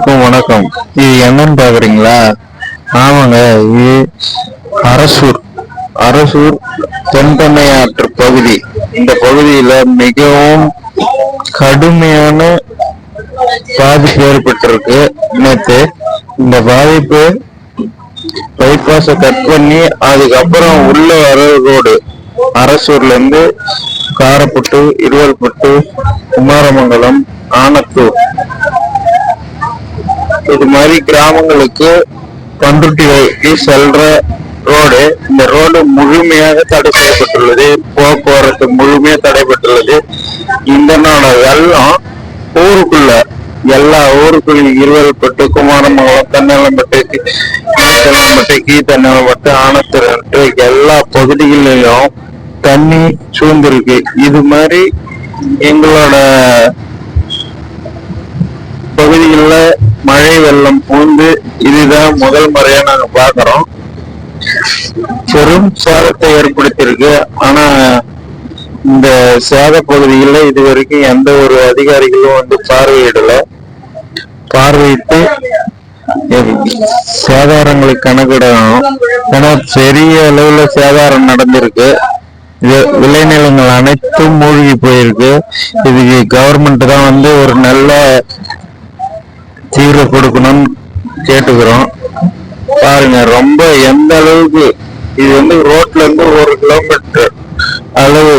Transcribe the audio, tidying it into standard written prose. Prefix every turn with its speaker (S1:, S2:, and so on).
S1: அனைவருக்கும் வணக்கம். இது என்னன்னு பாக்குறீங்களா? ஆமாங்க, இது அரசூர் அரசூர் தென்பெண்ணை ஆற்று பகுதி. இந்த பகுதியில மிகவும் கடுமையான பாதிப்பு ஏற்பட்டிருக்கு. நேற்று இந்த பாதிப்பு பைபாஸை கட் பண்ணி அதுக்கப்புறம் உள்ள வர ரோடு அரசூர்ல இருந்து காரப்பட்டு, இருவல்பட்டு, குமாரமங்கலம், ஆனத்தூர் இது மாதிரி கிராமங்களுக்கு பண்ருட்டி செல்ற ரோடு. இந்த ரோடு முழுமையாக தடை செய்யப்பட்டுள்ளது. போக்குவரத்து முழுமையாக தடைப்பட்டுள்ளது. இந்த வெள்ளம் ஊருக்குள்ள எல்லா ஊருக்குள்ள இருவல்பட்டு, குமாரமங்கலம், தன்னலம்பட்டு, கீழ்த்தன்னலம்பட்டு, ஆனத்தூர் எல்லா பகுதிகளிலும் தண்ணி சூழ்ந்திருக்கு. இது மாதிரி எங்களோட பகுதிகளில் மழை வெள்ளம் பூந்து இதுதான் முதல் முறையா நாங்க பாக்குறோம். பெரும் சேதத்தை ஏற்படுத்தியிருக்கு. ஆனா இந்த சேத பகுதிகளில் இது வரைக்கும் எந்த ஒரு அதிகாரிகளும் பார்வையிடல. பார்வையிட்டு சேதாரங்களுக்கு கணக்கிடணும். ஏன்னா பெரிய அளவுல சேதாரம் நடந்திருக்கு. விளைநிலங்கள் அனைத்தும் மூழ்கி போயிருக்கு. இதுக்கு கவர்மெண்ட் தான் ஒரு நல்ல தீர்வு கொடுக்கணும்னு கேட்டுக்கிறோம். பாருங்க, ரொம்ப எந்த அளவுக்கு இது ரோட்ல இருந்து 1 கிலோமீட்டர் அளவு